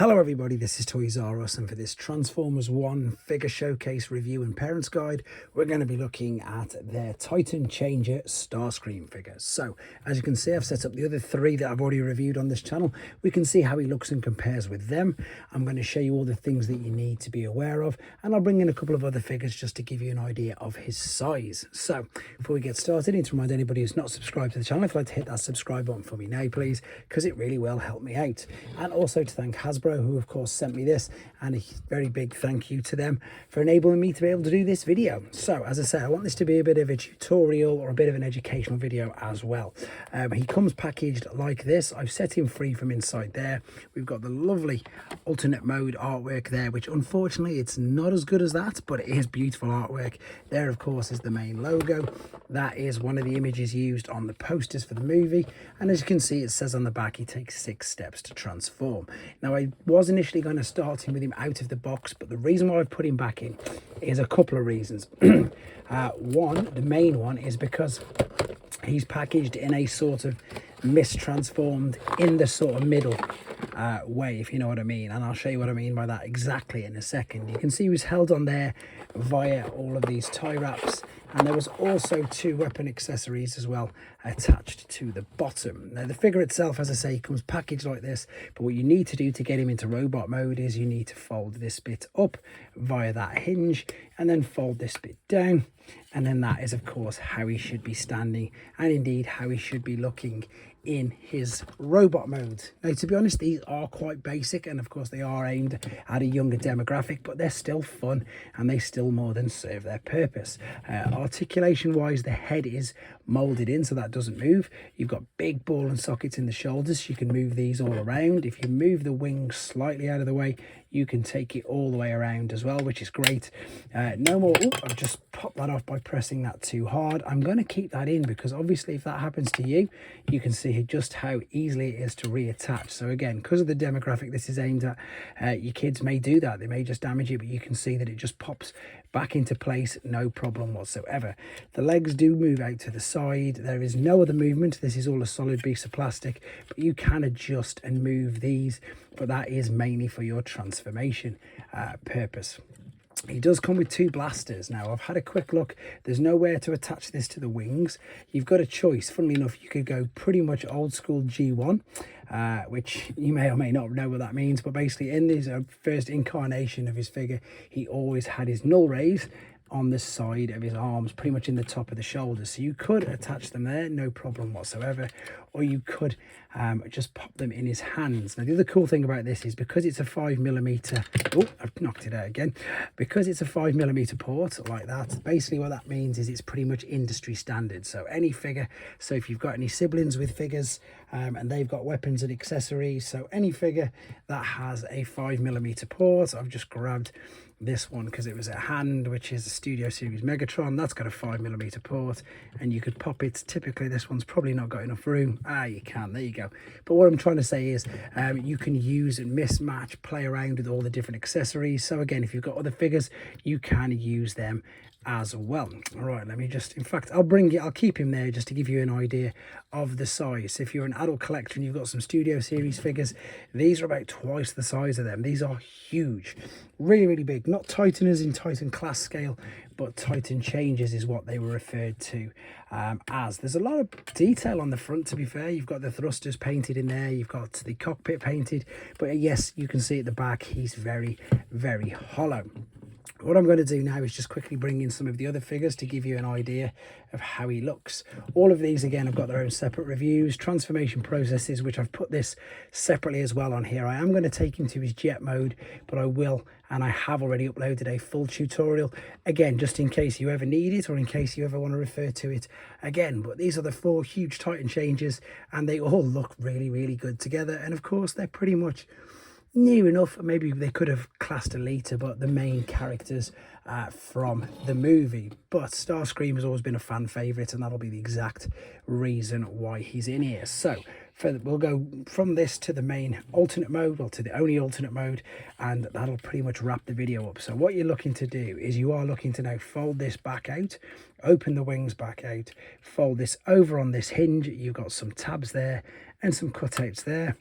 Hello everybody, this is Toys R Us, and for this Transformers 1 figure showcase review and parents guide, we're going to be looking at their Titan Changer Starscream figures. So, as you can see, I've set up the other three that I've already reviewed on this channel. We can see how he looks and compares with them. I'm going to show you all the things that you need to be aware of, and I'll bring in a couple of other figures just to give you an idea of his size. So, before we get started, I need to remind anybody who's not subscribed to the channel, if you'd like to hit that subscribe button for me now, please, because it really will help me out. And also to thank Hasbro, who of course sent me this, and a very big thank you to them for enabling me to be able to do this video. So as I say, I want this to be a bit of a tutorial or a bit of an educational video as well. He comes packaged like this. I've set him free from inside there. We've got the lovely alternate mode artwork there, which unfortunately it's not as good as that, but it is beautiful artwork. There of course is the main logo. That is one of the images used on the posters for the movie, and as you can see, it says on the back he takes 6 steps to transform. Now, I was initially going to start him with him out of the box, but the reason why I've put him back in is a couple of reasons. One, the main one, is because he's packaged in a sort of mistransformed in the sort of middle way, if you know what I mean, and I'll show you what I mean by that exactly in a second. You can see he was held on there via all of these tie wraps, and there was also 2 weapon accessories as well attached to the bottom. Now the figure itself, as I say, comes packaged like this, but what you need to do to get him into robot mode is you need to fold this bit up via that hinge and then fold this bit down, and then that is of course how he should be standing, and indeed how he should be looking in his robot mode. Now, to be honest, these are quite basic, and of course they are aimed at a younger demographic, but they're still fun and they still more than serve their purpose. Articulation wise, the head is molded in, so that doesn't move. You've got big ball and sockets in the shoulders. You can move these all around. If you move the wings slightly out of the way, you can take it all the way around as well, which is great. No more, I've just popped that off by pressing that too hard. I'm going to keep that in because obviously if that happens to you, you can see just how easily it is to reattach. So again, because of the demographic this is aimed at, your kids may do that. They may just damage it, but you can see that it just pops back into place, no problem whatsoever. The legs do move out to the side. There is no other movement. This is all a solid piece of plastic, but you can adjust and move these, but that is mainly for your transformation purpose. He does come with 2 blasters. Now, I've had a quick look. There's nowhere to attach this to the wings. You've got a choice. Funnily enough, you could go pretty much old school G1, which you may or may not know what that means. But basically, in his first incarnation of his figure, he always had his null rays on the side of his arms, pretty much in the top of the shoulders. So you could attach them there, no problem whatsoever, or you could just pop them in his hands. Now the other cool thing about this is because it's a 5mm, oh, I've knocked it out again, because it's a 5mm port like that, basically what that means is it's pretty much industry standard. So any figure, so if you've got any siblings with figures and they've got weapons and accessories, so any figure that has a 5mm port, I've just grabbed this one because it was a hand, which is a Studio Series Megatron. That's got a 5mm port, and you could pop it. Typically this one's probably not got enough room. You can, there you go. But what I'm trying to say is you can use and mismatch, play around with all the different accessories. So again, if you've got other figures, you can use them as well. All right, let me just, in fact, I'll keep him there just to give you an idea of the size. So if you're an adult collector and you've got some Studio Series figures, these are about twice the size of them. These are huge, really, really big. Not Titan as in Titan class scale, but Titan Changers is what they were referred to as. There's a lot of detail on the front, to be fair. You've got the thrusters painted in there, you've got the cockpit painted, but yes, you can see at the back he's very, very hollow. What I'm going to do now is just quickly bring in some of the other figures to give you an idea of how he looks. All of these, again, have got their own separate reviews, transformation processes, which I've put this separately as well on here. I am going to take him to his jet mode, but I will, and I have already uploaded a full tutorial, again, just in case you ever need it or in case you ever want to refer to it again. But these are the 4 huge Titan Changers, and they all look really, really good together. And of course, they're pretty much near enough, maybe they could have classed a later, but the main characters from the movie. But Starscream has always been a fan favourite, and that'll be the exact reason why he's in here. So we'll go from this to the main alternate mode, well, to the only alternate mode, and that'll pretty much wrap the video up. So what you're looking to do is you are looking to now fold this back out, open the wings back out, fold this over on this hinge. You've got some tabs there and some cutouts there.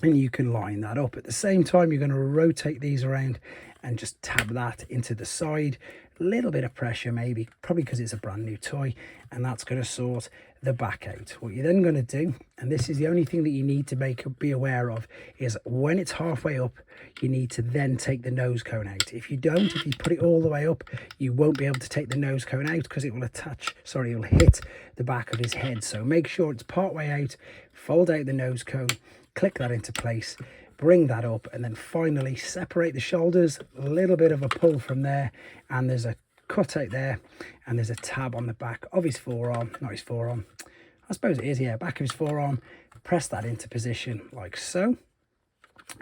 and you can line that up. At the same time, you're going to rotate these around and just tab that into the side. A little bit of pressure maybe, probably because it's a brand new toy, and that's going to sort the back out. What you're then going to do, and this is the only thing that you need to be aware of, is when it's halfway up, you need to then take the nose cone out. If you don't, if you put it all the way up, you won't be able to take the nose cone out because it will it will hit the back of his head. So make sure it's part way out, fold out the nose cone, click that into place, bring that up, and then finally separate the shoulders, a little bit of a pull from there, and there's a cut out there, and there's a tab on the back of his forearm, not his forearm, I suppose it is, yeah, back of his forearm. Press that into position like so.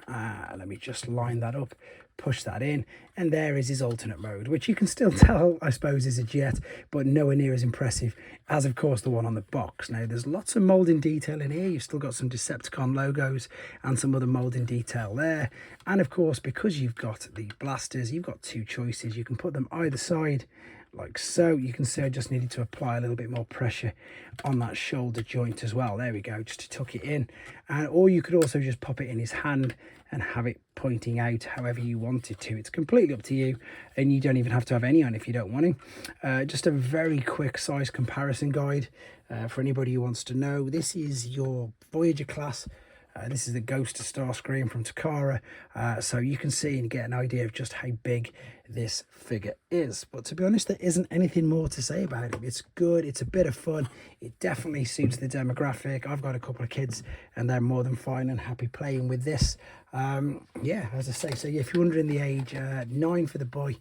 Let me just line that up, push that in, and there is his alternate mode, which you can still tell, I suppose, is a jet, but nowhere near as impressive as, of course, the one on the box. Now, there's lots of moulding detail in here. You've still got some Decepticon logos and some other moulding detail there. And, of course, because you've got the blasters, you've got two choices. You can put them either side, like so. You can see I just needed to apply a little bit more pressure on that shoulder joint as well. There we go, just to tuck it in. And or you could also just pop it in his hand and have it pointing out however you wanted to. It's completely up to you, and you don't even have to have any on if you don't want to. Just a very quick size comparison guide for anybody who wants to know. This is your Voyager class. This is the Ghost of Starscream from Takara, so you can see and get an idea of just how big this figure is. But to be honest, there isn't anything more to say about it. It's good, it's a bit of fun, it definitely suits the demographic. I've got a couple of kids and they're more than fine and happy playing with this. Yeah, as I say, so if you're under in the age, 9 for the boy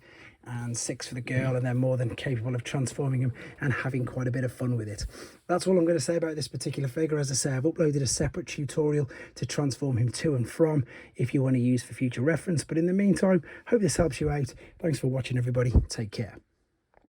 and 6 for the girl, and they're more than capable of transforming him and having quite a bit of fun with it. That's all I'm going to say about this particular figure. As I say, I've uploaded a separate tutorial to transform him to and from if you want to use for future reference. But in the meantime, hope this helps you out. Thanks for watching, everybody. Take care.